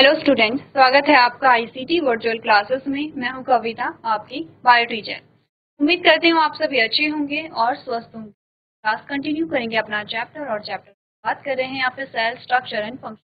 Hello student, स्वागत है आपका आईसीटी वर्चुअल क्लासेस में। मैं हूं कविता, आपकी बायो टीचर। उम्मीद करती हूं आप सभी अच्छे होंगे और स्वस्थ होंगे। क्लास कंटिन्यू करेंगे अपना चैप्टर और चैप्टर बात कर रहे हैं यहाँ पे सेल स्ट्रक्चर एंड फंक्शन।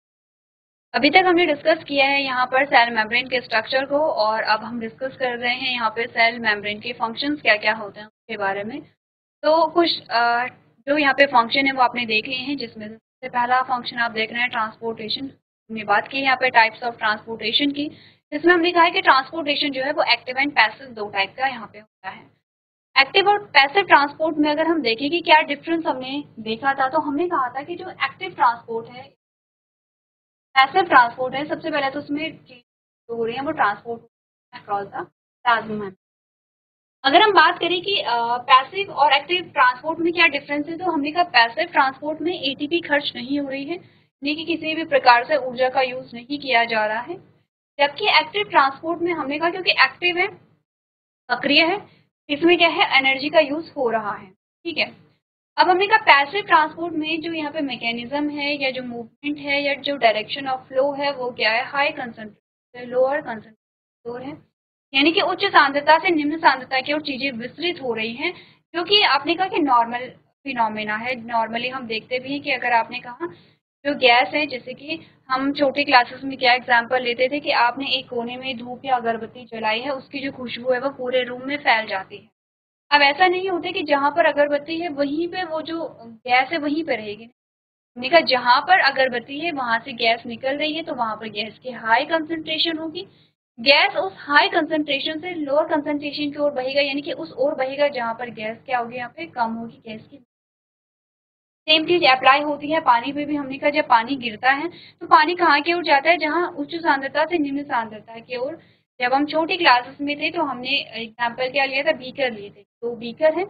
अभी तक हमने डिस्कस किया है यहाँ पर सेल मेम्ब्रेन के स्ट्रक्चर को, और अब हम डिस्कस कर रहे हैं यहाँ पे सेल मेम्ब्रेन के फंक्शंस क्या क्या होते हैं उसके बारे में। तो कुछ जो यहाँ पे फंक्शन है वो आपने देख लिए हैं, जिसमें सबसे पहला फंक्शन आप देख रहे हैं ट्रांसपोर्टेशन। हमने बात की यहाँ पे टाइप्स ऑफ ट्रांसपोर्टेशन की, जिसमें हमने कहा है कि ट्रांसपोर्टेशन जो है वो एक्टिव एंड पैसिव दो टाइप का यहाँ पे होता है। एक्टिव और पैसिव ट्रांसपोर्ट में अगर हम देखें कि क्या डिफरेंस हमने देखा था, तो हमने कहा था कि जो एक्टिव ट्रांसपोर्ट है, पैसिव ट्रांसपोर्ट है, सबसे पहले तो उसमें चीज जो हो रही है वो ट्रांसपोर्ट अक्रॉस द प्लाज्मा। अगर हम बात करें कि पैसिव और एक्टिव ट्रांसपोर्ट में क्या डिफरेंस है, तो हमने कहा पैसिव ट्रांसपोर्ट में एटीपी खर्च नहीं हो रही है, यानी कि किसी भी प्रकार से ऊर्जा का यूज नहीं किया जा रहा है। जबकि एक्टिव ट्रांसपोर्ट में हमने कहा क्योंकि एक्टिव है, सक्रिय है, इसमें क्या है, एनर्जी का यूज हो रहा है। ठीक है। अब हमने कहा पैसिव ट्रांसपोर्ट में जो यहाँ पे मैकेनिज्म है या जो मूवमेंट है या जो डायरेक्शन ऑफ फ्लो है वो क्या है, हाई कंसंट्रेशन लोअर कंसंट्रेशन है, यानी कि उच्च सांद्रता से निम्न सांद्रता की ओर चीजें विस्तृत हो रही हैं, क्योंकि आपने कहा कि नॉर्मल फिनोमेना है। नॉर्मली हम देखते भी हैं कि अगर आपने कहा जो गैस है, जैसे कि हम छोटी क्लासेस में क्या एग्जांपल लेते थे कि आपने एक कोने में धूप या अगरबत्ती जलाई है, उसकी जो खुशबू है वो पूरे रूम में फैल जाती है। अब ऐसा नहीं होता कि जहां पर अगरबत्ती है वहीं पे वो जो गैस है वहीं पे रहेगी। हमने कहा जहां पर अगरबत्ती है वहां से गैस निकल रही है, तो वहां पर गैस की हाई कंसंट्रेशन होगी। गैस उस हाई कंसंट्रेशन से लोअर कंसंट्रेशन की ओर बहेगा, यानी कि उस ओर बहेगा जहां पर गैस क्या होगी, यहाँ पे कम होगी गैस की। सेम चीज अप्लाई होती है पानी पे भी। हमने कहा जब पानी गिरता है तो पानी कहाँ की ओर जाता है, जहाँ उच्च सांद्रता से निम्न सांद्रता की ओर। जब हम छोटी क्लासेस में थे तो हमने एग्जाम्पल क्या लिया था, बीकर लिए थे। दो बीकर है,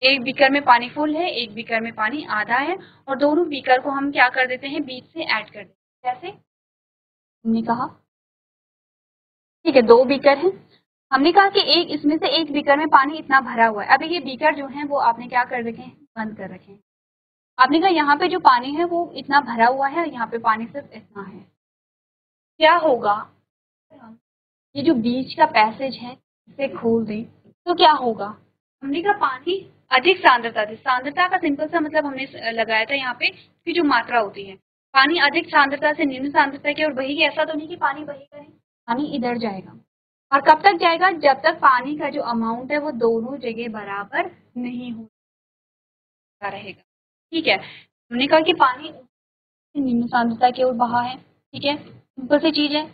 एक बीकर में पानी फुल है, एक बीकर में पानी आधा है, और दोनों बीकर को हम क्या कर देते हैं, बीच से ऐड कर देते हैं। जैसे हमने कहा, ठीक है, दो बीकर है, हमने कहा कि एक इसमें से एक बीकर में पानी इतना भरा हुआ है। अभी ये बीकर जो है वो आपने क्या कर रखे हैं, बंद कर रखे हैं। आपने कहा यहाँ पे जो पानी है वो इतना भरा हुआ है, यहाँ पे पानी सिर्फ इतना है। क्या होगा, ये जो बीच का पैसेज है इसे खोल दें तो क्या होगा। हमने कहा पानी अधिक सांद्रता थी। सांद्रता का सिंपल सा मतलब हमने लगाया था यहाँ पे कि जो मात्रा होती है, पानी अधिक सांद्रता से निम्न सांद्रता की ओर बहेगी। ऐसा तो नहीं कि पानी बहेगा नहीं, पानी इधर जाएगा। और कब तक जाएगा, जब तक पानी का जो अमाउंट है वो दोनों जगह बराबर नहीं होता रहेगा। ठीक है। हमने कहा कि पानी निम्न सांद्रता की ओर बहा है। ठीक है, सिंपल सी चीज है।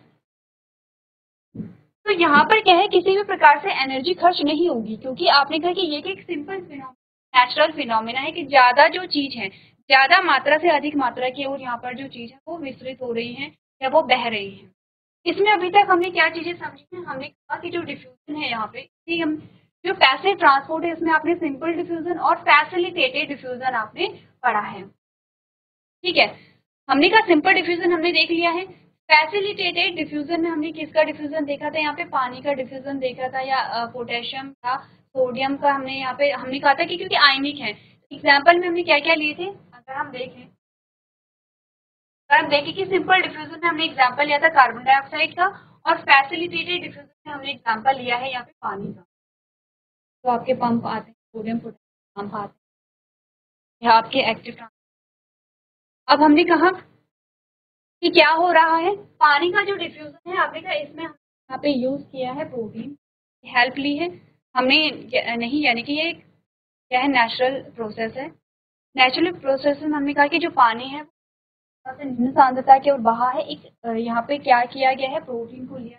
तो यहाँ पर क्या है, किसी भी प्रकार से एनर्जी खर्च नहीं होगी, क्योंकि आपने कहा कि ये एक सिंपल नेचुरल फिनोमेना है कि ज्यादा जो चीज है, ज्यादा मात्रा से अधिक मात्रा की ओर यहाँ पर जो चीज है वो विस्तृत हो रही है या वो बह रही है। इसमें अभी तक हमने क्या चीजें समझी है, हमने कहा कि जो डिफ्यूजन है यहाँ पे, हम जो पैसिव ट्रांसपोर्ट है इसमें आपने सिंपल डिफ्यूजन और फैसिलिटेटेड डिफ्यूजन आपने पढ़ा है। ठीक है, हमने कहा सिंपल डिफ्यूजन हमने देख लिया है। फैसिलिटेटेड डिफ्यूजन में हमने किसका डिफ्यूजन देखा था, यहाँ पे पानी का डिफ्यूजन देखा था, या पोटेशियम का, सोडियम का। हमने यहाँ पे हमने कहा था कि क्योंकि आयनिक है। एग्जाम्पल में हमने क्या क्या लिए थे, अगर हम देखें, कि सिंपल डिफ्यूजन में हमने एग्जाम्पल लिया था कार्बन डाइऑक्साइड का, और फैसिलिटेटेड डिफ्यूजन में हमने एग्जाम्पल लिया है यहाँ पे पानी का। तो आपके पंप आते हैं, सोडियम पोटेशियम पंप आते हैं, या आपके एक्टिव। अब हमने कहा कि क्या हो रहा है, पानी का जो डिफ्यूजन है आपने कहा इसमें यहाँ पे यूज किया है प्रोटीन, हेल्प ली है हमने नहीं, यानी कि ये क्या है, नेचुरल प्रोसेस है। नेचुरल प्रोसेस में हमने कहा कि जो पानी है निम्न सांद्रता की ओर बहा है। एक यहाँ पे क्या किया गया है, प्रोटीन को लिया।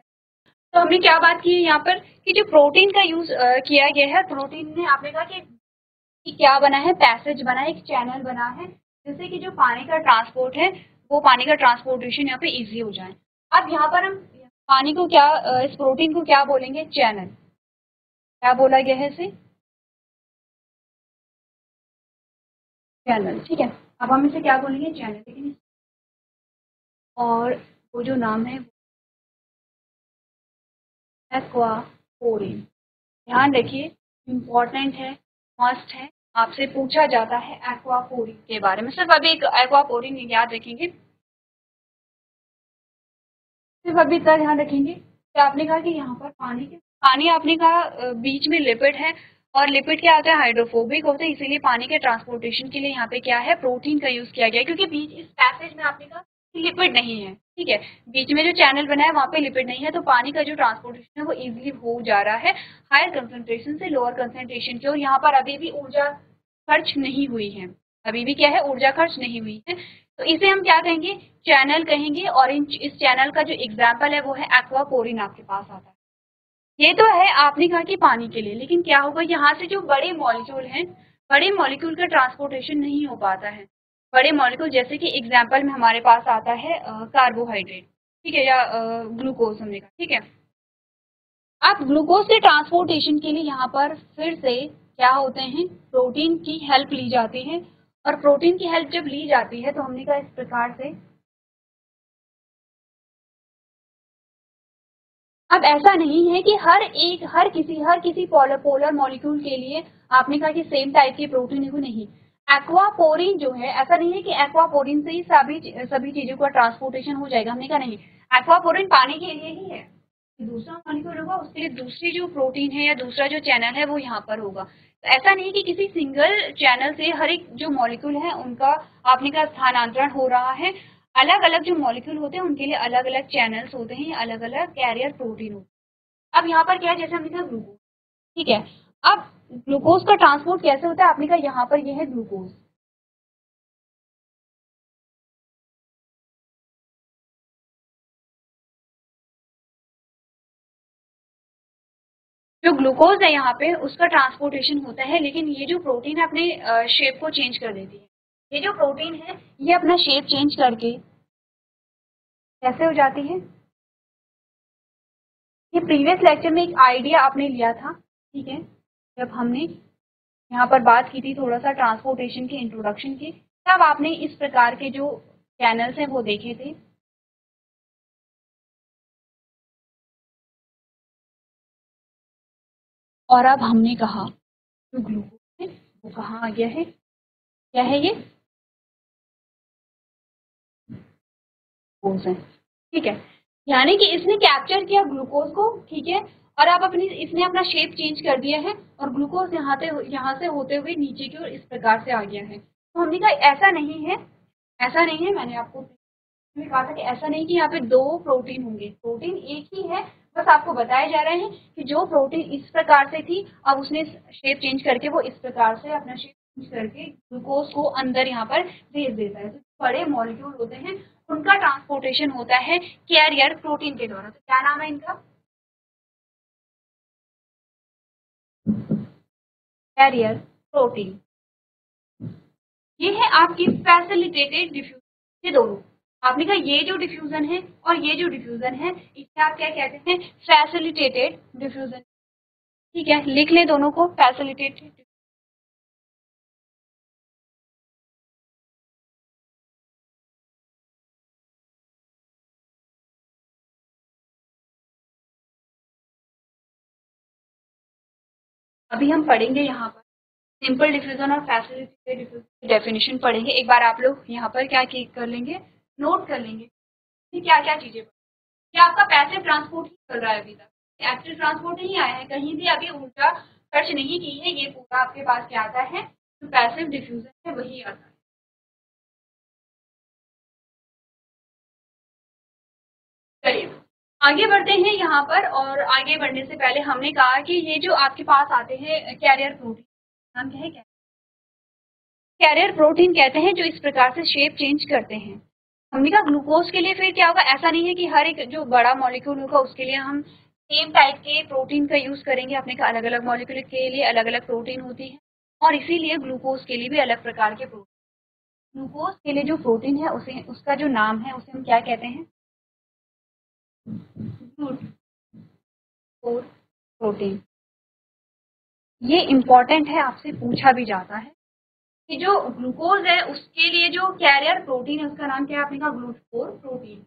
तो हमने क्या बात की है यहाँ पर कि जो प्रोटीन का यूज किया गया है, प्रोटीन ने आपने कहा कि क्या बना है, पैसेज बना है, एक चैनल बना है, जिससे कि जो पानी का ट्रांसपोर्ट है वो पानी का ट्रांसपोर्टेशन यहाँ पे इजी हो जाए। अब यहाँ पर हम पानी को क्या, इस प्रोटीन को क्या बोलेंगे, चैनल। क्या बोला गया है इसे, चैनल। ठीक है, अब हम इसे क्या बोलेंगे, चैनल। लेकिन और वो जो नाम है एक्वापोरिन, ध्यान रखिए, इम्पोर्टेंट है, मस्ट है, आपसे पूछा जाता है एक्वापोरिन के बारे में। सिर्फ अभी एक एक्वापोरिन याद रखेंगे। सिर्फ अभी इतना ध्यान रखेंगे कि आपने कहा कि यहाँ पर पानी आपने कहा बीच में लिपिड है, और लिपिड क्या होता है, हाइड्रोफोबिक होता है, इसीलिए पानी के ट्रांसपोर्टेशन के लिए यहाँ पे क्या है, प्रोटीन का यूज किया गया है, क्योंकि बीच इस पैसेज में आपने कहा लिपिड नहीं है, ठीक है, बीच में जो चैनल बना है वहां पे लिपिड नहीं है, तो पानी का जो ट्रांसपोर्टेशन है वो इजिली हो जा रहा है हायर कंसंट्रेशन से लोअर कंसंट्रेशन की, और यहाँ पर अभी भी ऊर्जा खर्च नहीं हुई है, अभी भी क्या है, ऊर्जा खर्च नहीं हुई है, तो इसे हम क्या कहेंगे, चैनल कहेंगे, और इस चैनल का जो एग्जाम्पल है वो है एक्वापोरिन आपके पास आता है। ये तो है आपने कहा कि पानी के लिए, लेकिन क्या होगा, यहाँ से जो बड़े मॉलिक्यूल हैं, बड़े मॉलिक्यूल का ट्रांसपोर्टेशन नहीं हो पाता है, बड़े मॉलिक्यूल जैसे कि एग्जाम्पल में हमारे पास आता है कार्बोहाइड्रेट, ठीक है, या ग्लूकोज हमने कहा, ठीक है। अब ग्लूकोज के ट्रांसपोर्टेशन के लिए यहाँ पर फिर से क्या होते हैं, प्रोटीन की हेल्प ली जाती है, और प्रोटीन की हेल्प जब ली जाती है तो हमने कहा इस प्रकार से, अब ऐसा नहीं है कि हर किसी पोलर मॉलिक्यूल के लिए आपने कहा कि सेम टाइप की प्रोटीन है, वो नहीं, एक्वापोरिन जो है, ऐसा नहीं है कि एक्वापोरिन से ही सभी चीजों का ट्रांसपोर्टेशन हो जाएगा, हमने कहा नहीं, एक्वापोरिन पानी के लिए ही है, दूसरा मॉलिक्यूल होगा उसके लिए दूसरी जो प्रोटीन है या दूसरा जो चैनल है वो यहाँ पर होगा, तो ऐसा नहीं कि किसी सिंगल चैनल से हर एक जो मॉलिक्यूल है उनका आपने कहा स्थानांतरण हो रहा है, अलग अलग जो मॉलिक्यूल होते हैं उनके लिए अलग अलग चैनल्स होते हैं, अलग अलग कैरियर प्रोटीन होते हैं। अब यहाँ पर क्या है, जैसे हमने कहा ग्लूकोज, ठीक है, अब ग्लूकोज का ट्रांसपोर्ट कैसे होता है, आपने कहा यहाँ पर यह है ग्लूकोज, जो ग्लूकोज है यहाँ पे उसका ट्रांसपोर्टेशन होता है, लेकिन ये जो प्रोटीन है अपने शेप को चेंज कर देती है, ये जो प्रोटीन है ये अपना शेप चेंज करके कैसे हो जाती है, ये प्रीवियस लेक्चर में एक आइडिया आपने लिया था, ठीक है, जब हमने यहाँ पर बात की थी थोड़ा सा ट्रांसपोर्टेशन के इंट्रोडक्शन की, तब आपने इस प्रकार के जो चैनल्स हैं वो देखे थे, और अब हमने कहा जो ग्लूकोज है वो कहाँ आ गया है, क्या है ये, ग्लूकोज है, ठीक है, यानी कि इसने कैप्चर किया ग्लूकोज को, ठीक है, और अब इसने अपना शेप चेंज कर दिया है, और ग्लूकोज यहाँ से होते हुए नीचे की ओर इस प्रकार से आ गया है, तो हमने कहा ऐसा नहीं है, ऐसा नहीं है, मैंने आपको कहा था कि ऐसा नहीं कि यहाँ पे दो प्रोटीन होंगे, प्रोटीन एक ही है, बस आपको बताया जा रहे हैं कि जो प्रोटीन इस प्रकार से थी अब उसने शेप चेंज करके वो इस प्रकार से अपना शेप चेंज करके ग्लूकोज को अंदर यहाँ पर भेज देता है, तो बड़े मॉलिक्यूल होते हैं उनका ट्रांसपोर्टेशन होता है कैरियर प्रोटीन के द्वारा, तो क्या नाम है इनका, कैरियर प्रोटीन, ये है आपकी फैसिलिटेटेड डिफ्यूजन, ये दोनों, आपने कहा ये जो डिफ्यूजन है और ये जो डिफ्यूजन है इसे आप क्या कहते हैं, फैसिलिटेटेड डिफ्यूजन, ठीक है, लिख ले दोनों को, फैसिलिटेटेड, अभी हम पढ़ेंगे यहाँ पर सिंपल डिफ्यूजन और फैसिलिटेटेड डिफ्यूजन की डेफिनेशन पढ़ेंगे, एक बार आप लोग यहाँ पर क्या कर लेंगे, नोट कर लेंगे कि क्या क्या चीजें, क्या आपका पैसिव ट्रांसपोर्ट ही चल रहा है अभी तक, एक्टिव ट्रांसपोर्ट नहीं आया है, कहीं भी अभी ऊर्जा खर्च नहीं की है, ये पूरा आपके पास क्या आता है, जो पैसिव डिफ्यूजन है वही आता है। चलिए आगे बढ़ते हैं यहाँ पर, और आगे बढ़ने से पहले हमने कहा कि ये जो आपके पास आते हैं कैरियर प्रोटीन, नाम क्या है, कैरियर प्रोटीन कहते हैं, जो इस प्रकार से शेप चेंज करते हैं, हमने कहा ग्लूकोज के लिए फिर क्या होगा, ऐसा नहीं है कि हर एक जो बड़ा मॉलिक्यूल होगा उसके लिए हम सेम टाइप के प्रोटीन का यूज करेंगे, अपने कहा अलग अलग मॉलिक्यूल के लिए अलग अलग प्रोटीन होती है, और इसीलिए ग्लूकोज के लिए भी अलग प्रकार के प्रोटीन, ग्लूकोज के लिए जो प्रोटीन है उसे उसका जो नाम है उसे हम क्या कहते हैं, ग्लूकोज प्रोटीन, ये इंपॉर्टेंट है, आपसे पूछा भी जाता है कि जो ग्लूकोज है उसके लिए जो कैरियर प्रोटीन है उसका नाम क्या है, आपने कहा ग्लूकोज प्रोटीन,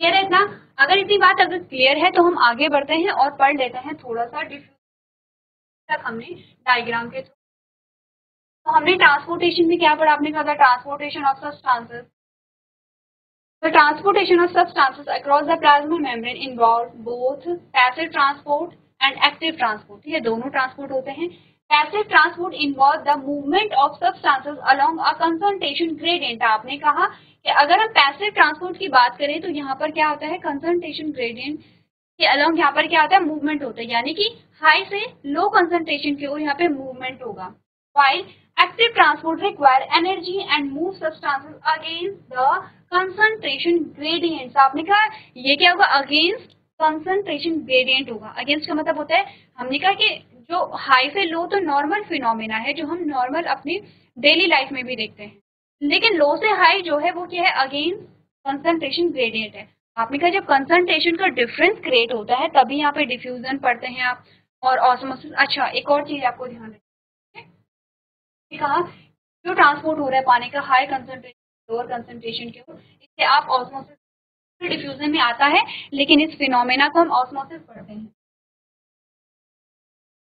क्लियर है इतना, अगर इतनी बात अगर क्लियर है तो हम आगे बढ़ते हैं और पढ़ लेते हैं थोड़ा सा डिफ्यूजन तक हमने डायग्राम के थ्रू, तो हमने ट्रांसपोर्टेशन में क्या पढ़ा, आपने कहा था transportation of substances, The transportation of substances across the plasma membrane involve both passive transport and active transport. ये दोनों ट्रांसपोर्ट होते हैं. Passive transport involve the movement of substances along a concentration gradient. आपने कहा कि अगर हम passive transport की बात करें तो यहाँ पर क्या होता है, concentration gradient के along यहाँ पर क्या होता है, मूवमेंट होता है, यानी कि हाई से लो कंसंट्रेशन की ओर यहाँ पे मूवमेंट होगा. While active transport require energy and move substances against the concentration gradients. आपने कहा ये क्या होगा, against concentration gradient होगा. against का मतलब होता है, हमने कहा कि जो हाई से लो तो नॉर्मल फिनोमेना है जो हम नॉर्मल अपनी डेली लाइफ में भी देखते हैं, लेकिन लो से हाई जो है वो क्या है, अगेंस्ट कंसंट्रेशन ग्रेडियंट है. आपने कहा जब कंसंट्रेशन का डिफरेंस क्रिएट होता है तभी यहाँ पे डिफ्यूजन पढ़ते हैं आप और ऑस्मोसिस. अच्छा, एक और चीज आपको ध्यान रखना है, कहा जो ट्रांसपोर्ट हो रहा है पानी का हाई कंसंट्रेशन लोअर कंसंट्रेशन की ओर, इससे आप ऑस्मोसिस डिफ्यूजन में आता है, लेकिन इस फिनोमेना को हम ऑस्मोसिस पढ़ते हैं.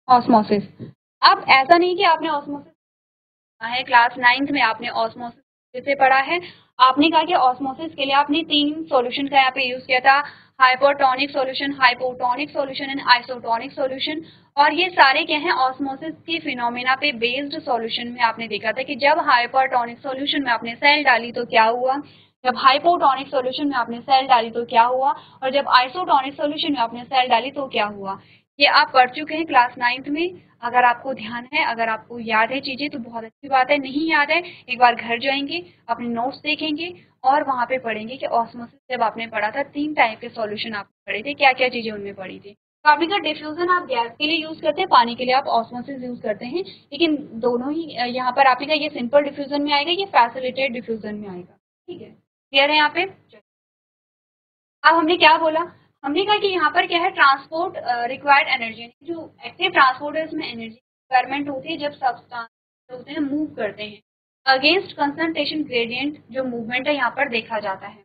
ऑस्मोसिस. अब ऐसा नहीं कि आपने ऑस्मोसिस है, क्लास 9th में आपने ऑस्मोसिस से पढ़ा है. आपने कहा कि ऑस्मोसिस के लिए आपने 3 सॉल्यूशन का यहाँ पे यूज किया था, hypotonic solution, hypotonic solution and isotonic solution. और ये सारे क्या हैं, ऑस्मोसिस के फिनोमेना पे बेस्ड सॉल्यूशन में आपने देखा था कि जब हाइपोटोनिक सॉल्यूशन में आपने सेल डाली तो क्या हुआ, जब हाइपोटोनिक सॉल्यूशन में आपने सेल डाली तो क्या हुआ, और जब आइसोटोनिक सॉल्यूशन में आपने सेल डाली तो क्या हुआ. ये आप पढ़ चुके हैं क्लास 9th में. अगर आपको ध्यान है, अगर आपको याद है चीजें तो बहुत अच्छी बात है, नहीं याद है एक बार घर जाएंगे, अपने नोट्स देखेंगे और वहां पे पढ़ेंगे कि ऑस्मोसिस जब आपने पढ़ा था 3 टाइप के सॉल्यूशन आपने पढ़े थे, क्या क्या चीजें उनमें पढ़ी थी. तो आपने कहा डिफ्यूजन आप गैस के लिए यूज करते हैं, पानी के लिए आप ऑस्मोसिस यूज करते हैं, लेकिन दोनों ही यहाँ पर आपने कहा ये सिंपल डिफ्यूजन में आएगा, ये फैसिलिटेटेड डिफ्यूजन में आएगा. ठीक है, क्लियर है यहाँ पे. अब हमने क्या बोला, हमने कहा कि यहाँ पर क्या है, ट्रांसपोर्ट रिक्वायर्ड एनर्जी, जो एक्टिव ट्रांसपोर्ट है उसमें एनर्जी रिक्वायरमेंट होती है जब सब्सटेंस होते हैं मूव करते हैं अगेंस्ट कंसंट्रेशन ग्रेडियंट, जो मूवमेंट है यहाँ पर देखा जाता है.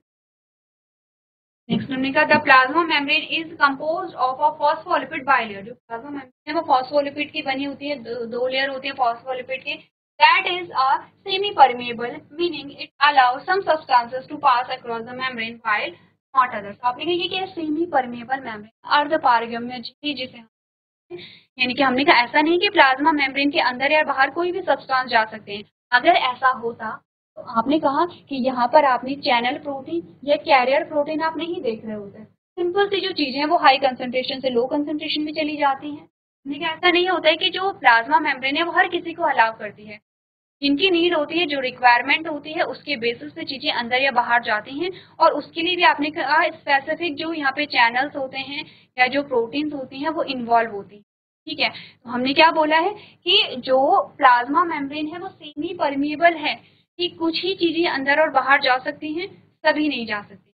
नेक्स्ट हमने कहा the plasma membrane is composed of a phospholipid bilayer. जो प्लाज्मा मेम्ब्रेन है वो फॉस्फोलिपिड की बनी होती है, दो लेयर होती है फॉस्फोलिपिड के. That is a semi-permeable, meaning it allows some substances to pass across the membrane while not others. आपने कहा ये क्या है, सेमी परमेबल मेम्ब्रेन, अर्धपारगम्य झिल्ली जिसे हम, यानी कि हमने कहा ऐसा नहीं कि प्लाज्मा मेम्ब्रेन के अंदर या बाहर कोई भी सब्सटेंस जा सकते हैं. अगर ऐसा होता तो आपने कहा कि यहाँ पर आपने चैनल प्रोटीन या कैरियर प्रोटीन आप नहीं देख रहे होते. सिंपल सी जो चीजें हैं वो हाई कंसंट्रेशन से लो कंसंट्रेशन में चली जाती हैं. हमने कहा ऐसा नहीं होता है कि जो प्लाज्मा मेम्ब्रेन है वो हर किसी को अलाउ करती है. जिनकी नीड होती है, जो रिक्वायरमेंट होती है, उसके बेसिस पे चीजें अंदर या बाहर जाती हैं, और उसके लिए भी आपने कहा स्पेसिफिक जो यहाँ पे चैनल्स होते हैं या जो प्रोटीन्स होती हैं वो इन्वॉल्व होती हैं. ठीक है, तो हमने क्या बोला है कि जो प्लाज्मा मेम्ब्रेन है वो सेमी परमिएबल है, कि कुछ ही चीजें अंदर और बाहर जा सकती हैं, सभी नहीं जा सकती.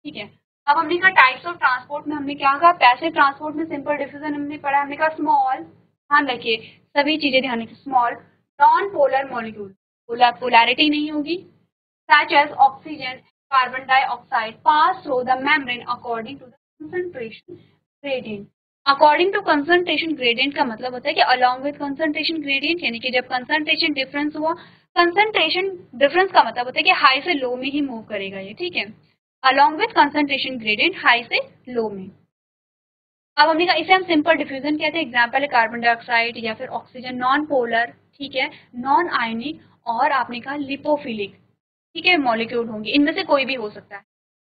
ठीक है, अब हमने कहा टाइप्स ऑफ ट्रांसपोर्ट में हमने क्या कहा, पैसिव ट्रांसपोर्ट में सिंपल डिफ्यूजन हमने पढ़ा. हमने कहा स्मॉल, ध्यान रखिए सभी चीजें ध्यान रखिए, small non polar molecule, polarity नहीं होगी, such as oxygen and carbon dioxide pass through the membrane according to the concentration gradient. According to concentration gradient का मतलब होता है कि अलॉन्ग विद कंसंट्रेशन ग्रेडियंट, यानी कि जब कंसंट्रेशन डिफरेंस हुआ, कंसंट्रेशन डिफरेंस का मतलब होता है कि हाई से लो में ही मूव करेगा ये. ठीक है, along with concentration gradient high से लो में. अब हमने कहा इसे हम सिंपल डिफ्यूजन कहते हैं. एग्जाम्पल है कार्बन डाइऑक्साइड या फिर ऑक्सीजन, नॉन पोलर, ठीक है, नॉन आयनिक, और आपने कहा लिपोफिलिक, ठीक है, मॉलिक्यूल होंगे, इनमें से कोई भी हो सकता है.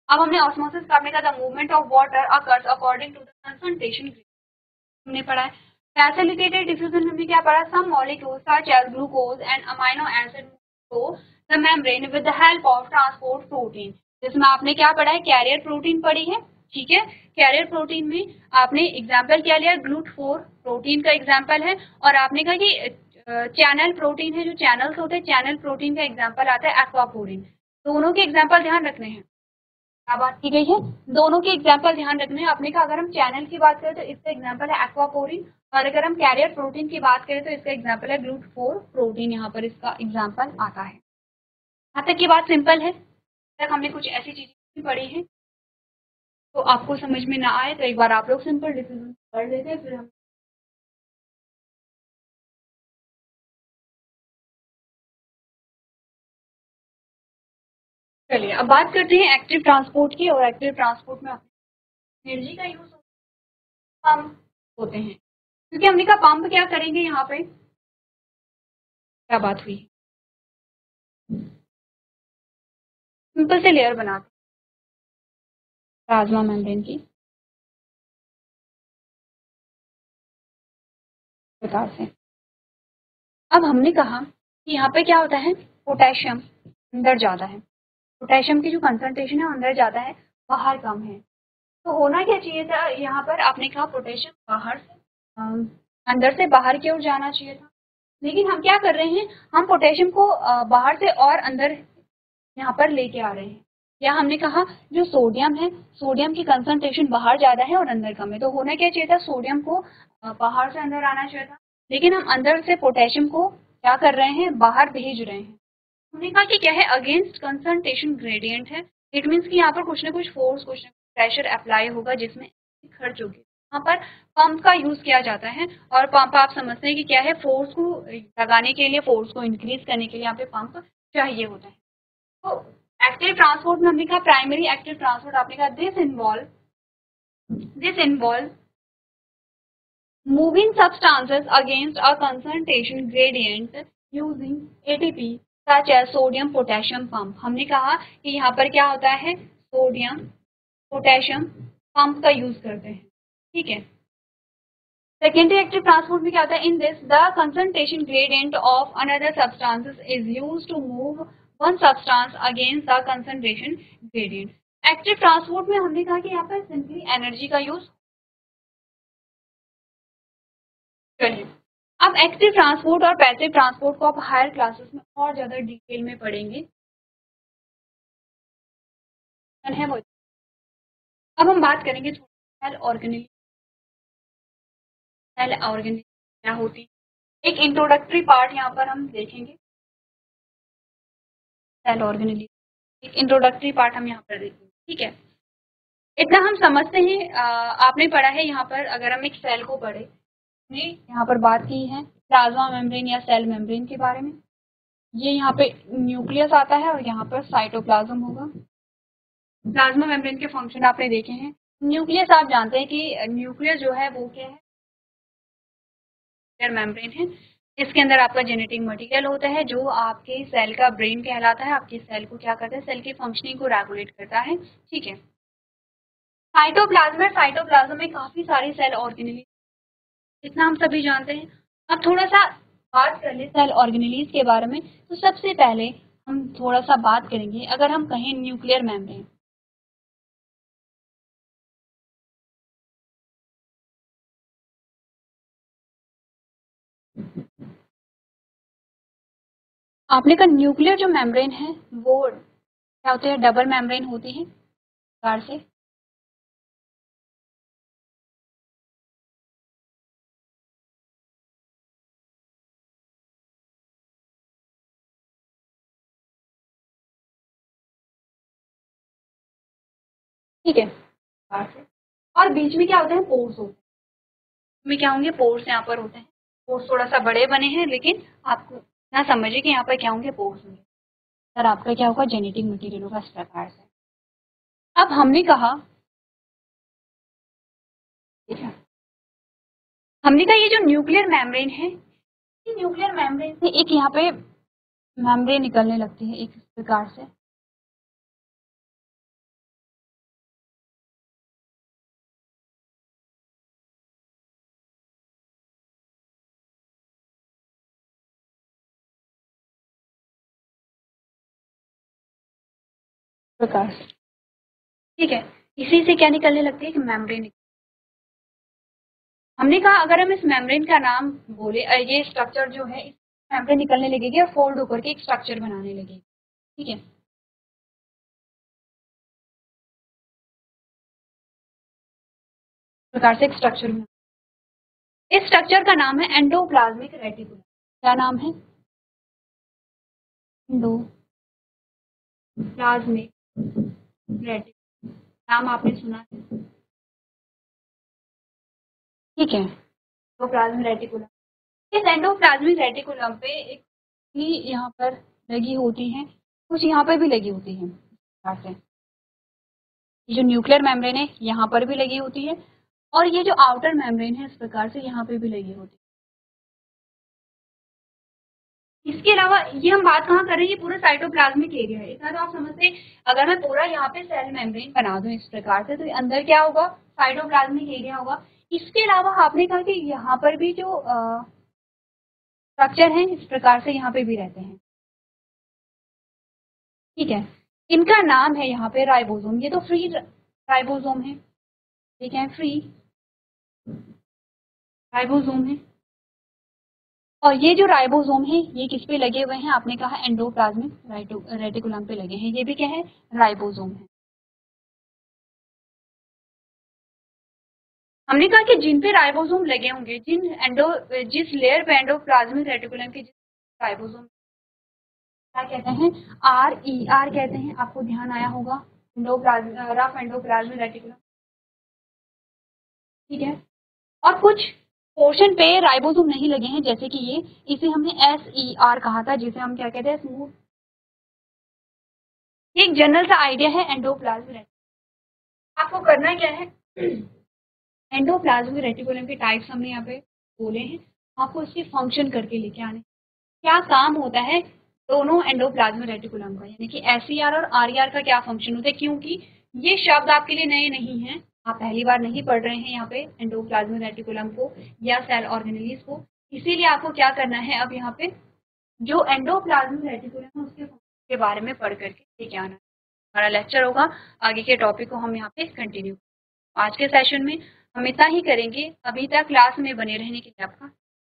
अब हमने ऑस्मोसिस का, आपने कहा the movement of water occurs according to the concentration हमने पढ़ा है. फैसिलिटेटेड डिफ्यूजन हमने क्या पढ़ा, some molecules such as glucose and amino acid through the membrane with the help of transport protein. जिसमें आपने क्या पढ़ा है, कैरियर प्रोटीन पढ़ी है. ठीक है, कैरियर प्रोटीन में आपने एग्जाम्पल क्या लिया, ग्लूट4 प्रोटीन का एग्जाम्पल है, और आपने कहा कि चैनल प्रोटीन है, जो चैनल्स होते हैं, चैनल प्रोटीन का एग्जाम्पल आता है एक्वापोरिन. दोनों के एग्जाम्पल ध्यान रखने हैं. क्या बात की गई है, दोनों के एग्जाम्पल ध्यान रखने हैं. आपने कहा अगर हम चैनल की बात करें तो इसका एग्जाम्पल है एक्वापोरिन, और अगर हम कैरियर प्रोटीन की बात करें तो इसका एग्जाम्पल है ग्लूट4 प्रोटीन. यहाँ पर इसका एग्जाम्पल आता है. यहाँ तक की बात सिंपल है. तक हमने कुछ ऐसी चीजें पढ़ी है तो आपको समझ में ना आए तो एक बार आप लोग सिंपल डिफ्यूजन पढ़ लेते हैं, फिर हम चलिए अब बात करते हैं एक्टिव ट्रांसपोर्ट की। और एक्टिव ट्रांसपोर्ट में एनर्जी का यूज पंप होते हैं, क्योंकि हमने कहा पंप क्या करेंगे, यहाँ पे क्या बात हुई, सिंपल से लेयर बनाते प्लाज्मा मेम्ब्रेन की प्रकार से। अब हमने कहा कि यहाँ पे क्या होता है, पोटेशियम अंदर ज्यादा है, पोटेशियम की जो कंसंट्रेशन है अंदर ज्यादा है, बाहर कम है। तो होना क्या चाहिए था, यहाँ पर आपने कहा पोटेशियम बाहर से अंदर से बाहर की ओर जाना चाहिए था, लेकिन हम क्या कर रहे हैं, हम पोटेशियम को बाहर से और अंदर यहाँ पर लेके आ रहे हैं। या हमने कहा जो सोडियम है, सोडियम की कंसंट्रेशन बाहर ज्यादा है और अंदर कम है, तो होना क्या चाहिए था, सोडियम को बाहर से अंदर आना चाहिए था, लेकिन हम अंदर से पोटेशियम को क्या कर रहे हैं, बाहर भेज रहे हैं। हमने कहा कि क्या है, अगेंस्ट कंसंट्रेशन ग्रेडियंट है। इट मीन्स कि यहाँ पर कुछ ना कुछ फोर्स, कुछ ना कुछ प्रेशर अप्लाई होगा जिसमें खर्च होगी। यहाँ पर पंप का यूज किया जाता है, और पंप आप समझते हैं कि क्या है, फोर्स को लगाने के लिए, फोर्स को इंक्रीज करने के लिए यहाँ पे पंप चाहिए होता है। तो एक्टिव ट्रांसपोर्ट में हमने कहा प्राइमरी एक्टिव ट्रांसपोर्ट, आपने कहा this involve moving substances against a concentration gradient using ATP such as sodium potassium pump। हमने कहा कि यहाँ पर क्या होता है, सोडियम पोटेशियम पंप का यूज करते हैं, ठीक है। सेकेंडरी एक्टिव ट्रांसपोर्ट में क्या होता है, in this the concentration gradient of another substances is used to move one substance against the concentration gradient. Active transport में हमने कहा कि यहाँ पर सिंपली एनर्जी का यूज। चलिए अब एक्टिव ट्रांसपोर्ट और पैसिव ट्रांसपोर्ट को आप हायर क्लासेस में और ज्यादा डिटेल में पढ़ेंगे है वो। अब हम बात करेंगे सेल ऑर्गेनेल। सेल ऑर्गेनेल क्या होती है, एक इंट्रोडक्टरी पार्ट यहाँ पर हम देखेंगे। सेल ऑर्गेनेल एक इंट्रोडक्टरी पार्ट हम यहाँ पर देखेंगे, ठीक है। इतना हम समझते हैं, आपने पढ़ा है यहाँ पर, अगर हम एक सेल को पढ़े, यहाँ पर बात की है प्लाज्मा मेम्ब्रेन या सेल मेम्ब्रेन के बारे में। ये यहाँ पे न्यूक्लियस आता है और यहाँ पर साइटोप्लाज्म होगा। प्लाज्मा मेम्ब्रेन के फंक्शन आपने देखे हैं। न्यूक्लियस आप जानते हैं कि न्यूक्लियस जो है वो क्या है, मेम्ब्रेन है। इसके अंदर आपका जेनेटिक मटेरियल होता है जो आपके सेल का ब्रेन कहलाता है, आपके सेल को क्या करता है, सेल की फंक्शनिंग को रेगुलेट करता है, ठीक है। साइटोप्लाज्म में काफी सारे सेल ऑर्गेनेल, इतना हम सभी जानते हैं। अब थोड़ा सा बात कर ले सेल ऑर्गेनेलीज के बारे में, तो सबसे पहले हम थोड़ा सा बात करेंगे, अगर हम कहें न्यूक्लियर मेम्ब्रेन, आपने कहा न्यूक्लियर जो मेम्ब्रेन है वो क्या होते हैं, डबल मेम्ब्रेन होती है प्रकार से। ठीक है, और बीच में क्या होता है, पोर्स होते हैं। में क्या होंगे, पोर्स यहाँ पर होते हैं। पोर्स थोड़ा सा बड़े बने हैं, लेकिन आपको ना समझिए कि यहाँ पर क्या होंगे, पोर्स होंगे। सर आपका क्या होगा, जेनेटिक मटेरियल होगा इस प्रकार से। अब हमने कहा ये जो न्यूक्लियर मेम्ब्रेन है, न्यूक्लियर मेम्ब्रेन से एक यहाँ पे मेम्ब्रेन निकलने लगती है एक प्रकार से। प्रकार से, ठीक है। इसी से क्या निकलने लगती है, कि मेम्ब्रेन। हमने कहा अगर हम इस मेम्ब्रेन का नाम बोले, ये स्ट्रक्चर जो है, मेम्ब्रेन निकलने लगेगी और फोल्ड होकर के एक स्ट्रक्चर बनाने लगेगी, ठीक है। प्रकार से एक स्ट्रक्चर बना, इस स्ट्रक्चर का नाम है एंडोप्लाज्मिक रेटिकुलम। क्या नाम है, एंडोप्लाज्मिक रेटिकुलम, नाम आपने सुना है, ठीक है। एंडोप्लाज्मिक रेटिकुलम, इस एंडोप्लाज्मिक रेटिकुलम पे एक ही यहाँ पर लगी होती है, कुछ यहाँ पे भी लगी होती है। से। ये जो न्यूक्लियर मेम्ब्रेन है यहाँ पर भी लगी होती है और ये जो आउटर मेम्ब्रेन है इस प्रकार से यहाँ पे भी लगी होती है। इसके अलावा ये हम बात कहाँ कर रहे हैं, ये पूरा साइटोप्लाज्मिक एरिया है। इतना तो आप समझते हैं, अगर मैं पूरा यहाँ पे सेल मेम्ब्रेन बना दूं इस प्रकार से, तो अंदर क्या होगा, साइटोप्लाज्मिक एरिया होगा। इसके अलावा आपने कहा कि यहाँ पर भी जो स्ट्रक्चर है इस प्रकार से यहाँ पे भी रहते हैं, ठीक है। इनका नाम है यहाँ पे राइबोसोम। ये तो फ्री राइबोसोम है, ठीक है, फ्री राइबोसोम है। और ये जो राइबोसोम है ये किस पे लगे हुए हैं, आपने कहा एंडोप्लाज्मिक रेटिकुलम पे लगे हैं। ये भी क्या है, राइबोसोम है। हमने कहा कि जिन पे राइबोसोम लगे होंगे, जिस लेयर पे एंडोप्लाज्मिक रेटिकुलम के राइबोसोम क्या कहते हैं, RER कहते हैं। आपको ध्यान आया होगा, रफ एंडोप्लाज्मिक रेटिकुलम, ठीक है। और कुछ पोर्शन पे राइबोसोम नहीं लगे हैं, जैसे कि ये, इसे हमने SER कहा था, जिसे हम क्या कहते हैं, स्मूथ। एक जनरल सा आइडिया है एंडोप्लाज्मिक रेटिकुलम। आपको करना क्या है, एंडोप्लाज्मिक रेटिकुलम के टाइप्स हमने यहाँ पे बोले हैं, आपको इसके फंक्शन करके लेके आने। क्या काम होता है दोनों एंडोप्लाज्मिक रेटिकुलम का, यानी कि SER और RER का क्या फंक्शन होता है, क्योंकि ये शब्द आपके लिए नए नहीं हैं, आप पहली बार नहीं पढ़ रहे हैं यहाँ पे एंडोप्लाज्मिक रेटिकुलम को या सेल ऑर्गेनेलिस को। इसीलिए आपको क्या करना है, अब यहाँ पे जो एंडोप्लाज्मिक रेटिकुलम है उसके के बारे में पढ़ करके लेके आना। हमारा लेक्चर होगा, आगे के टॉपिक को हम यहाँ पे कंटिन्यू। आज के सेशन में हम इतना ही करेंगे। अभी तक क्लास में बने रहने के लिए आपका